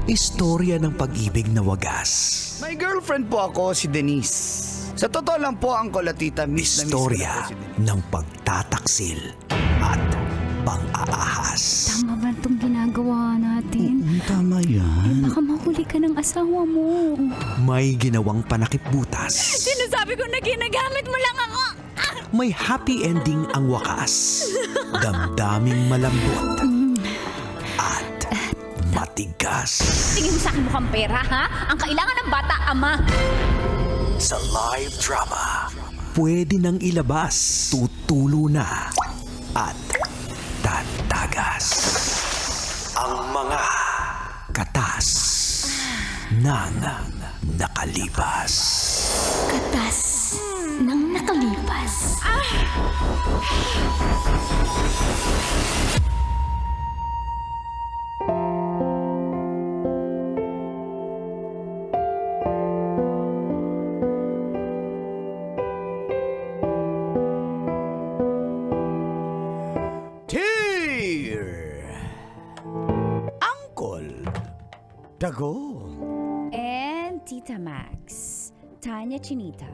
Istorya ng pag-ibig na wagas. May girlfriend po ako, si Denise. Sa totoo lang po, ang kolatita, miss na miss ko na Istorya po si Denise. ng pagtataksil at pang-aahas. Tama ba itong ginagawa natin? Tama yan. Baka mahuli ka ng asawa mo. May ginawang panakip-butas. Sinasabi ko na ginagamit mo lang ako. May happy ending ang wakas. Damdaming malambot at matigas. Tingin mo sa akin mukhang pera, ha? Ang kailangan ng bata, ama. Sa live drama, pwede nang ilabas, tutulo na at tatagas ang mga katas ng nakalipas. Katas ng nakalipas. Dear Uncle Dago. And Tita Max, Tanya Chinita.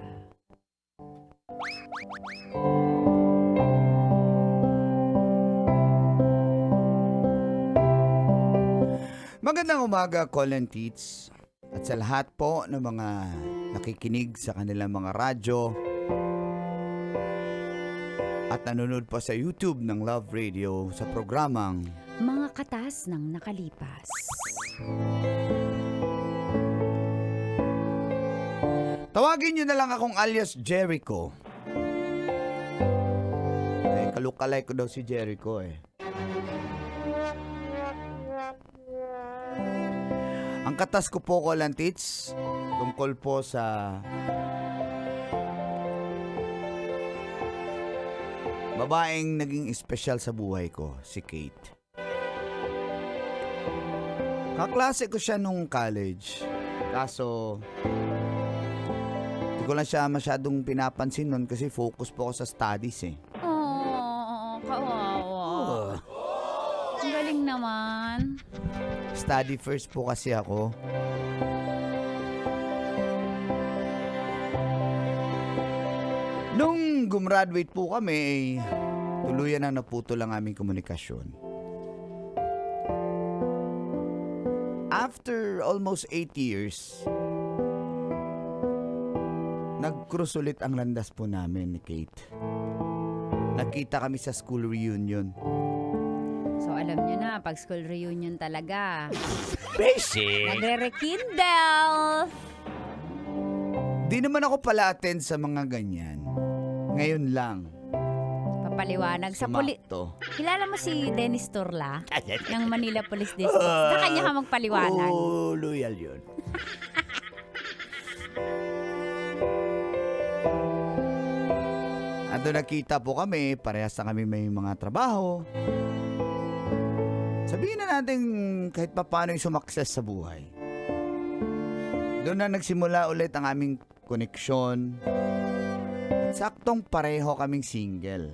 Magandang umaga, Colin Teats. At sa lahat po ng mga nakikinig sa kanilang mga radyo at nanonood po sa YouTube ng Love Radio sa programang Mga katas ng nakalipas. tawagin nyo na lang akong alias Jericho. Kalukalay ko daw si Jericho eh. Ang katas ko po, Colin Teats, tungkol po sa babaeng naging espesyal sa buhay ko, si Kate. Kaklase ko siya nung college. Kaso, hindi ko lang siya masyadong pinapansin nun kasi focus po ako sa studies eh. Oh, kawawa. Ang galing naman. Study first po kasi ako. Nung gumraduate po kami, tuluyan na naputol ang aming komunikasyon. After almost 8 years, nag-cruise ulit ang landas po namin ni Kate. Nagkita kami sa school reunion. So alam nyo na, pag school reunion talaga, Basic! nagre-rekindle. Di naman ako pala attend sa mga ganyan. Ngayon lang. Papaliwanag sa Sumakto. Kilala mo si Dennis Turla ng Manila Police District? Sa kanya ka magpaliwanag. Oh, loyal yun. At doon nakita po kami, parehas na kami may mga trabaho. Sabihin na natin kahit pa paano yung sumakses sa buhay. Doon na nagsimula ulit ang aming koneksyon. At saktong pareho kaming single.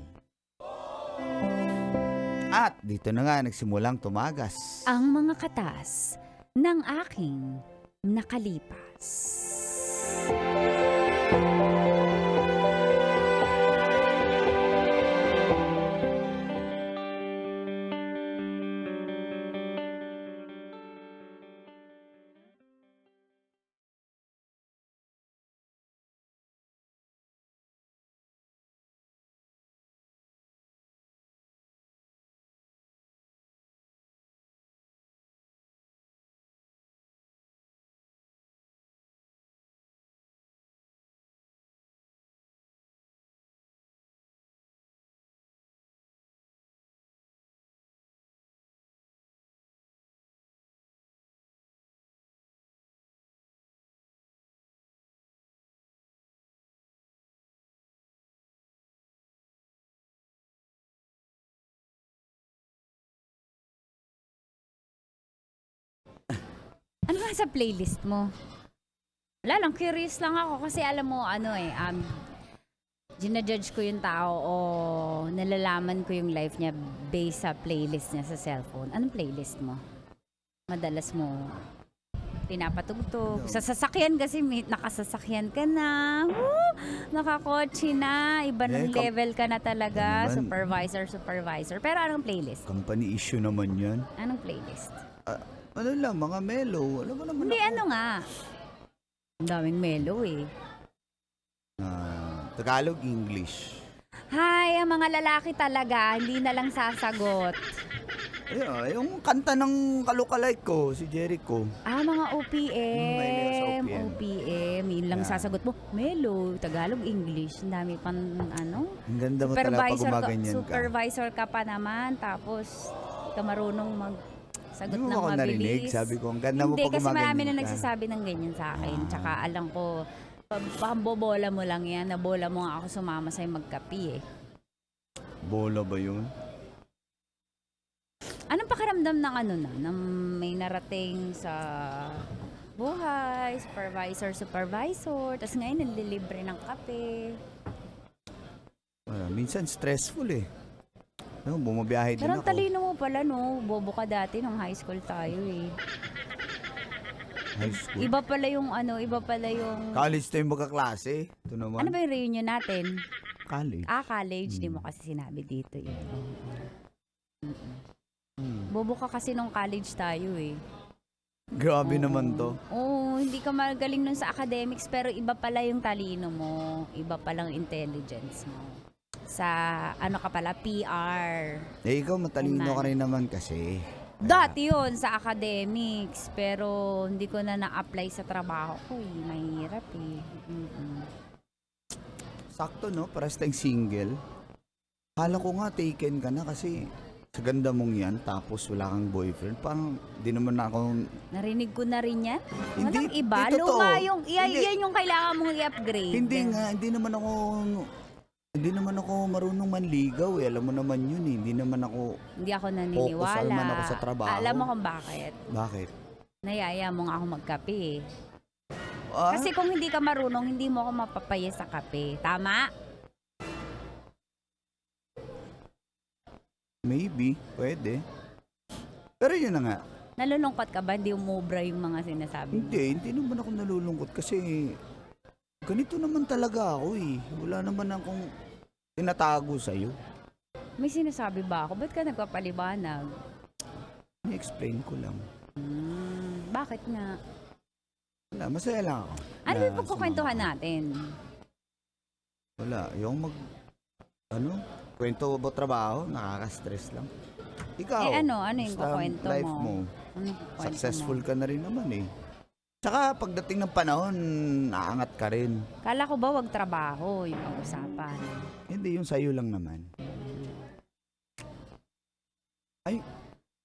At dito na nga nagsimulang tumagas. Ang mga katas ng aking nakalipas. Ano nga sa playlist mo? Wala lang, curious lang ako kasi alam mo, ginajudge ko yung tao o nalalaman ko yung life niya based sa playlist niya sa cellphone. Anong playlist mo? Madalas mo pinapatugtog. Sa sasakyan kasi, nakasasakyan ka na. Woo! Nakakotse na. Iba ng level ka na talaga. Ano naman? Supervisor. Pero anong playlist? Company issue naman yan. Anong playlist? Ano lang, mga mellow. Alam mo naman Hindi, ako. ano nga. Ang daming mellow eh. Tagalog, English. Hay, ang mga lalaki talaga, hindi na lang sasagot. Ayun, yung kanta ng kalukalike ko, si Jericho. Mga Mahilig sa OPM. OPM. OPM. Yun lang Yeah. sasagot mo. Mellow, Tagalog, English. Ang dami pang ano. Ang ganda mo talaga pag gumaganyan ka. Supervisor ka pa naman. Tapos, di ka marunong magsagot Hindi mo ng ako narinig. mabilis. Sabi ko, ang ganda mo Hindi, pag kasi gumaganyan marami na ka. nagsasabi ng ganyan sa akin. Tsaka alam ko, pambobola mo lang yan. Nabola mo nga ako sumama sa'yo magkapi eh. Bola ba yun? Anong pakiramdam ng ano na, ng may narating sa buhay, supervisor, tapos ngayon nalilibre ng kape. Minsan stressful eh. No, bumabiyahe din Pero ang ako. talino mo pala, no? Bobo ka dati nung high school tayo eh. High school. Iba pala yung College tayo magkaklase. Ito naman. ano ba yung reunion natin? College. College, di mo kasi sinabi dito yun. Bobo ka kasi nung college tayo eh. Grabe naman to. Oo, hindi ka magaling nun sa academics pero iba pala yung talino mo, iba palang intelligence mo. Sa ano ka pala, PR. Eh, ikaw matalino ka rin naman kasi. Dati yun sa academics pero hindi ko na na-apply sa trabaho ko eh. Mahirap eh. Sakto no, pares tayong single. Kala ko nga taken ka na kasi sa ganda mong yan tapos wala kang boyfriend. Parang di naman ako... Narinig ko na rin yan. Hindi, Walang iba. hindi totoo. Luma yung, Hindi. yan yung kailangan mong i-upgrade. Hindi nga, hindi naman ako marunong manligaw eh. Alam mo naman yun eh. Hindi naman ako... Hindi ako Focus naniniwala. naman ako sa trabaho. Alam mo kung bakit? Bakit? Nayaya mo nga ako magkape eh. Ah, Kasi kung hindi ka marunong, hindi mo ako mapapaya sa kape. Tama? maybe, pwede. Pero yun na nga. Nalulungkot ka ba? Hindi umubra yung mga sinasabi mo? Hindi naman ako nalulungkot kasi ganito naman talaga ako eh. Wala naman akong tinatago sa'yo. May sinasabi ba ako? Ba't ka nagpapaliwanag? I-explain ko lang. Bakit nga? Wala, masaya lang ako. Ano na yung pagkukwentuhan sumama. natin? Wala, yung kwento about trabaho, nakaka-stress lang. Ikaw, Ano yung basta kukwento life mo? mo? Ano yung kukwento Successful mo? ka na rin naman eh. Tsaka pagdating ng panahon, naangat ka rin. Kala ko ba wag trabaho yung pag-usapan? Hindi, yung sa'yo lang naman. Ay,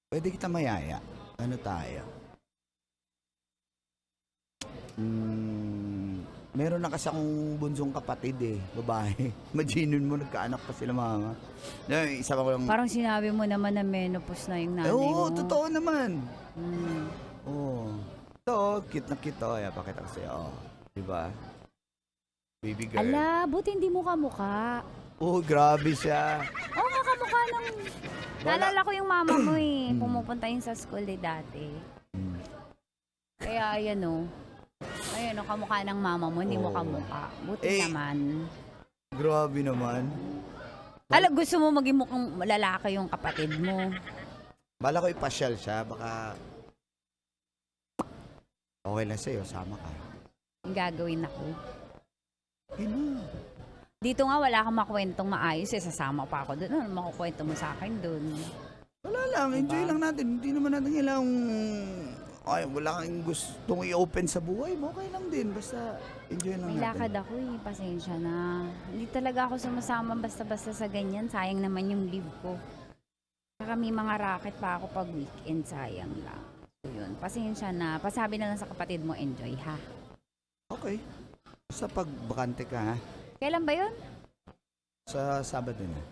pwede kita mayaya. Ano tayo? Meron na kasi akong bunsong kapatid eh, babae. Imaginin mo, nagkaanak pa sila mama. Isa pa ko lang... Parang sinabi mo naman na menopause na yung nanay Oo, mo. totoo naman. Mm. Oo. Ito, cute na cute. Oh, yeah, pakita ko sa'yo. Oh, diba? Baby girl. Ala, buti hindi mo kamukha. Oh, grabe siya. Oo nga, kamukha ng... Naalala ko yung mama mo eh. Pumupunta yun sa school eh dati. Kaya ayan o. Ayun o, kamukha ng mama mo, hindi mo Oo. kamukha. Buti Eh, naman. Grabe naman. Ala, gusto mo maging mukhang lalaki yung kapatid mo. Bala ko ipasyal siya, baka... Okay lang sa'yo, sama ka. Yung gagawin ako. Okay na. Dito nga wala kang makwentong maayos eh. Sasama pa ako doon. Ano makukwento mo sa akin doon? Wala lang, enjoy lang natin. Hindi naman natin kailangang... Ay, wala kang gustong i-open sa buhay mo. Okay lang din, basta enjoy lang May natin. lakad ako eh. Pasensya na. Hindi talaga ako sumasama basta-basta sa ganyan. Sayang naman yung leave ko. Saka may mga racket pa ako pag weekend. Sayang lang. So yun, pasensya na. Pasabi na lang sa kapatid mo, enjoy ha. Okay. Basta pag bakante ka, ha? Kailan ba yun? Sa Sabado na.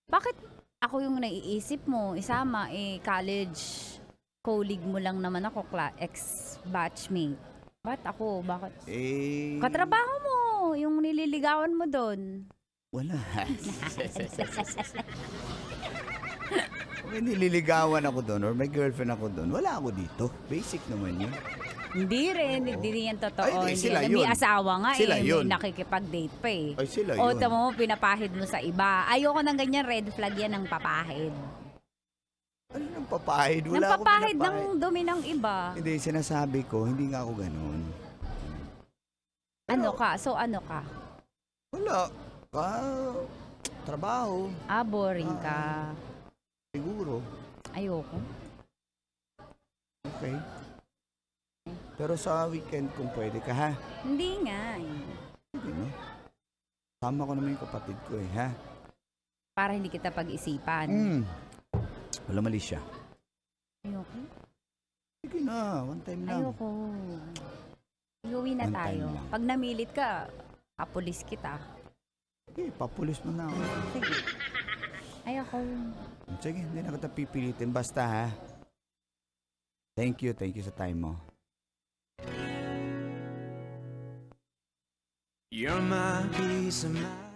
Bakit ako yung naiisip mo? Isama college colleague mo lang naman ako, ex-batchmate. Ba't ako? Bakit? Eh... Katrabaho mo, yung nililigawan mo doon. Wala. Kung nililigawan ako doon or may girlfriend ako doon, wala ako dito. Basic naman yun. Hindi rin, hindi yan totoo. Ay, hindi, sila May yun. asawa nga Sila yun. may nakikipag-date pa eh. Ay, sila O, yun. tamo mo, pinapahid mo sa iba. Ayoko ng ganyan, red flag yan ng papahid. Ano nang papahid? Wala Nang akong papahid ng pinapahid. dumi ng iba. Hindi, sinasabi ko, hindi nga ako ganun. Ano ka? So ano ka? Wala. Trabaho, Boring ka. siguro. Ayoko. Okay. Pero sa weekend kung pwede ka, ha? Hindi nga. Hindi, no? Tama ko naman yung kapatid ko, ha? Para hindi kita pag-isipan. Wala mali siya. Ayoko. Sige na, one time lang. Ayoko. Iuwi na One time tayo. lang. Pag namilit ka, kapulis kita. Okay, papulis mo na ako. Sige. Ayoko. Sige, hindi na kita pipilitin. Basta, ha? Thank you sa time mo. You're my peace of mind.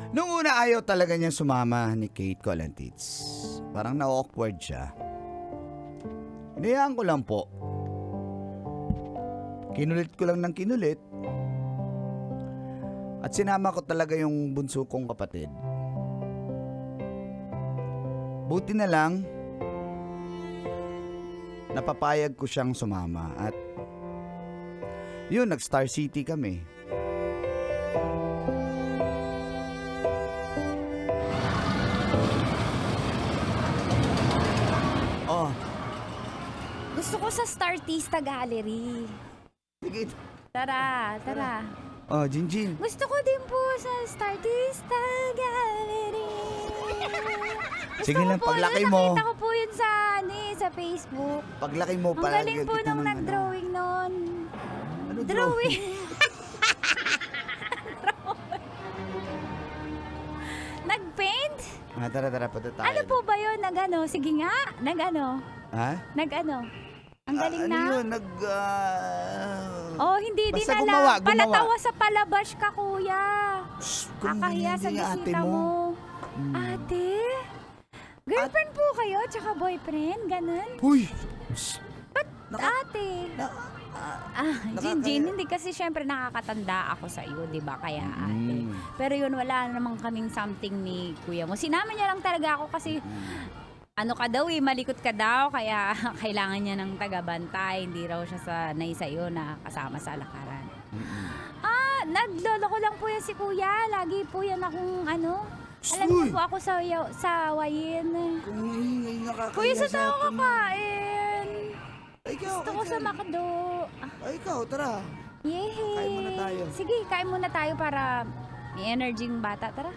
Nung una ayaw talaga niya sumama ni Kate Colantits. Parang na-awkward siya. Hinayaan ko lang po. Kinulit ko lang ng kinulit. At sinama ko talaga yung bunso kong kapatid. Buti na lang, napapayag ko siyang sumama. At yun, nag-Star City kami. Oh, Gusto ko sa Startista Gallery. sige. Tara, tara. Oh, Jinjin. Gusto ko din po sa Startista Gallery. Gusto Sige ko lang, po paglaki yun, mo. Nakita ko po yun sa Facebook. Paglaki mo, Ang galing po nung nag-drawing nun. Ano Drawing. Nag-paint? Tara, punta tayo. Ano po ba yun? Nag-ano? Sige nga. Nag-ano? Ha? Nag-ano? Ang galing ano na. yun? Oh, hindi din Basta alam. gumawa. Palatawa sa palabash ka, kuya. Kung Kakahiya sa hindi nga ate bisita mo. Hmm. Ate? Girlfriend po kayo, tsaka boyfriend? Ganun? Huy! Ate? Jinjin, hindi kasi syempre nakakatanda ako sa iyo, di ba? Kaya ate. Pero yun, wala namang kaming something ni kuya mo. Sinama niya lang talaga ako kasi ano ka daw malikot ka daw, kaya kailangan niya ng tagabantay. Hindi raw siya sanay sa iyo na kasama sa lakaran. Naglolo ko lang po yan si kuya. Lagi po yan akong alam niyo po ako sa wayin. Kung hindi nakakahiya Kuya, sa tao atin. kakain. Ay, ikaw, Gusto ko sa McDo. Ay, ikaw, tara. Yehey! Kain muna tayo. Sige, kain muna tayo para may energy yung bata. Tara.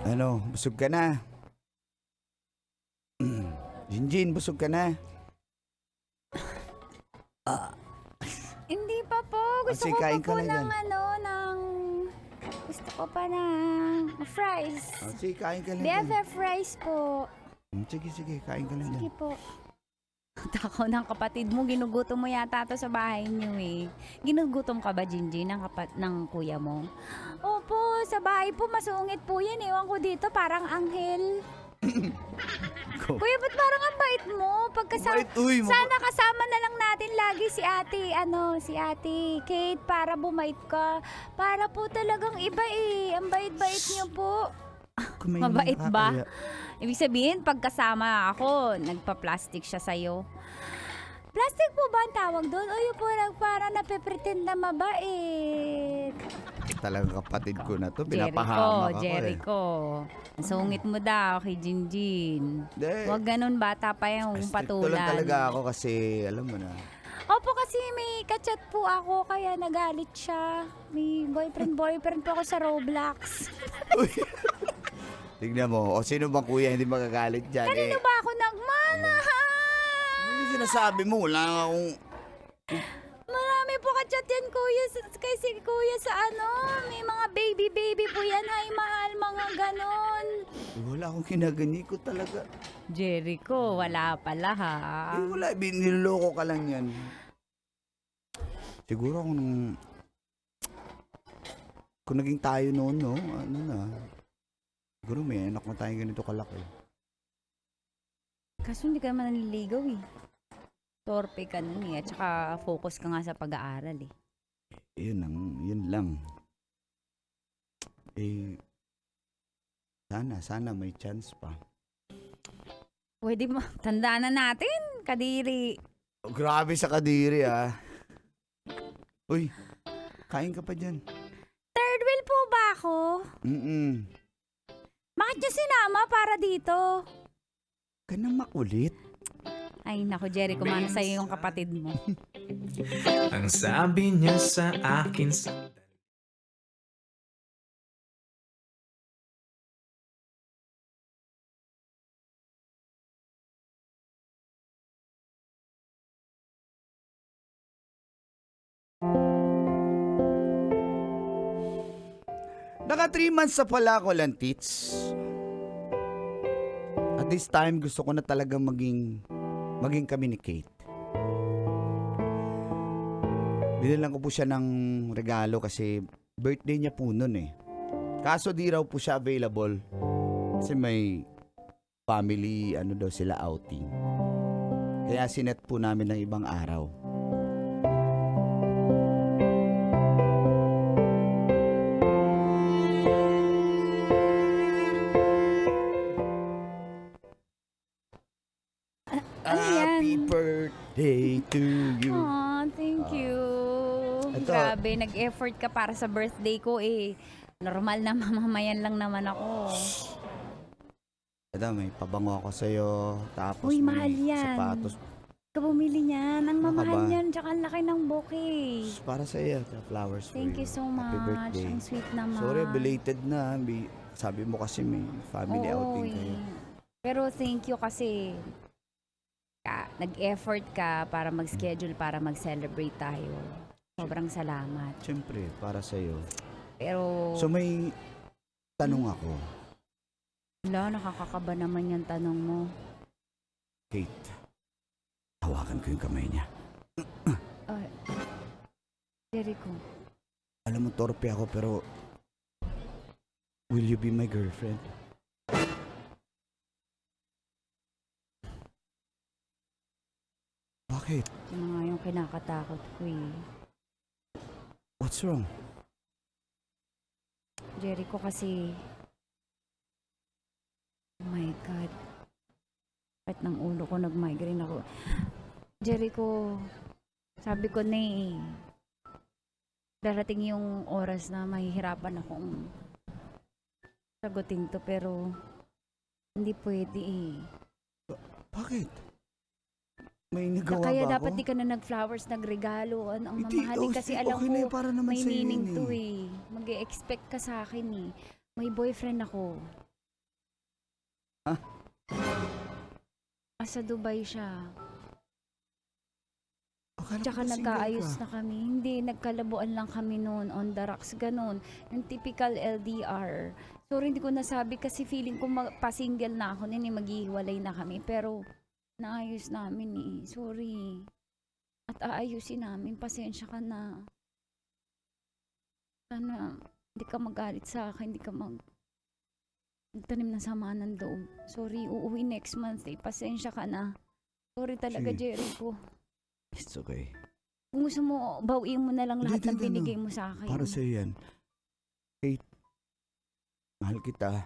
Ano, busog ka na? Jinjin, busog ka na? Hindi pa po. Gusto sige, ko pa kain ka po na dyan. Gusto ko pa ng fries. Sige, kain ka lang dyan. BFF fries po. Sige, kain ka lang Sige dyan. po. Tako ng kapatid mo, ginugutom mo yata to sa bahay niyo eh. Ginugutom ka ba, Jinjin, ng kuya mo? Opo, sa bahay po, masungit po yan. Ewan ko dito, parang anghel. Kuya, ba't parang ang bait mo? Bait, uy, Sana kasama na lang natin lagi si ate Kate para bumait ka. Para po talagang iba eh. Ang bait-bait niyo po. Kumain Mabait ng ba? kakaya. Ibig sabihin, pagkasama ako, nagpa-plastic siya sa'yo. Plastic po ba ang tawag doon? O yung parang napipretend na mabait? talagang kapatid ko na to. Jericho, Pinapahamak ako Jericho. Ang sungit mo daw kay Jinjin. Huwag ganun, bata pa yung Ito lang patulan. talaga ako kasi, alam mo na. Opo, kasi may kachat po ako, kaya nagalit siya. May boyfriend po ako sa Roblox. Uy. Tignan mo, o sino bang kuya hindi magagalit dyan? Kanino ba ako nagmanahan? Ano sinasabi mo? Wala nga akong... Marami po kachat yan, kuya. Kay si kuya sa ano. May mga baby po yan. Hi, mahal, mga ganon. Wala akong kinaganyi ko talaga. Jericho, wala pala ha. Wala, niloloko ka lang yan. Siguro kung naging tayo noon, no? Ano na? Siguro may anak na tayo ganito kalaki. Kaso hindi ka naman nanliligaw eh. Torpe ka nun eh. At saka focus ka nga sa pag-aaral eh. Yun lang. Sana may chance pa. Pwede mo, tandaan na natin, Kadiri. Oh, grabe sa Kadiri, ah. Uy, kain ka pa dyan. Third wheel po ba ako? Bakit niyo sinama para dito? Ka na makulit. Ay, naku, Jericho, mana sa'yo yung kapatid mo. Ang sabi niya sa akin Naka 3 months na pala ako, Lantits. At this time, gusto ko na talaga maging communicate. Binilan ko po siya ng regalo kasi birthday niya po nun eh. Kaso di raw po siya available kasi may family, daw sila outing. Kaya sinet po namin ng ibang araw. Happy birthday to you. Aw, thank you. Ito. Grabe, nag-effort ka para sa birthday ko eh. Normal na mamamayan lang naman ako. Ito, may pabango ako sa'yo. Tapos Uy, may mahal yan. sapatos. Ka bumili niyan. Ang Ano ka mamahal ba? niyan, tsaka ang laki ng bouquet. Para sa'yo, the flowers for Thank you so Happy much. birthday. Ang sweet naman. Sorry, belated na. Sabi mo kasi may family Oo, outing kayo. eh. Pero thank you kasi nag-effort ka para mag-schedule, para mag-celebrate tayo. Sobrang salamat. Siyempre, para sa'yo. Pero, So may tanong ako. wala, nakakakaba naman yung tanong mo. Kate, hawakan ko yung kamay niya. Jericho, Alam mo, torpe ako pero will you be my girlfriend? Bakit? yun na nga yung kinakatakot ko eh. What's wrong? Jericho kasi, oh my God, kahit ng ulo ko, nag-migraine ako. Jericho, sabi ko na eh, darating yung oras na mahihirapan akong sagutin to, pero hindi pwede eh. Bakit? May nagawa Kaya ba dapat ako? di ka na nag-flowers, nagregalo, ang Hindi, mamahalin kasi okay alam na ko, yun, para naman may sa'yo meaning yun to eh. Mag-e-expect ka sa akin eh. May boyfriend ako. Ha? Sa Dubai siya. Akala ko Tsaka ba single nagkaayos ka? na kami. Hindi, nagkalabuan lang kami noon on the rocks, ganun. Yung typical LDR. So, hindi ko nasabi kasi feeling ko pa-single na ako nun eh, maghihiwalay na kami. Pero, naayos namin eh. Sorry. At aayusin namin. Pasensya ka na. Sana, hindi ka magalit sa akin. Hindi ka magtanim ng sama ng loob. Sorry, uuwi next month eh. Pasensya ka na. Sorry talaga, Sige. Jericho. It's okay. Kung gusto mo, bawiin mo na lang lahat Hindi, ng binigay mo sa akin. Para sa'yo yan. Kate, mahal kita.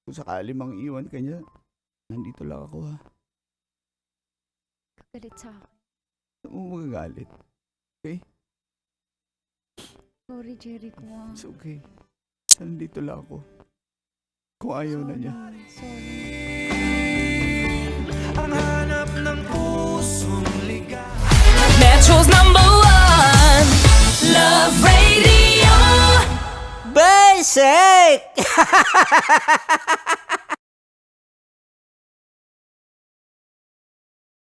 Kung sakali mang iwan ka niya, nandito lang ako ha. Galit sa akin. Huwag mo magagalit. Okay? Sorry, Jericho. It's okay. Nandito lang ako. Kung ayaw na niya. Sorry. Ang hanap ng pusong ligaw. Metro's #1 Love Radio. Basic!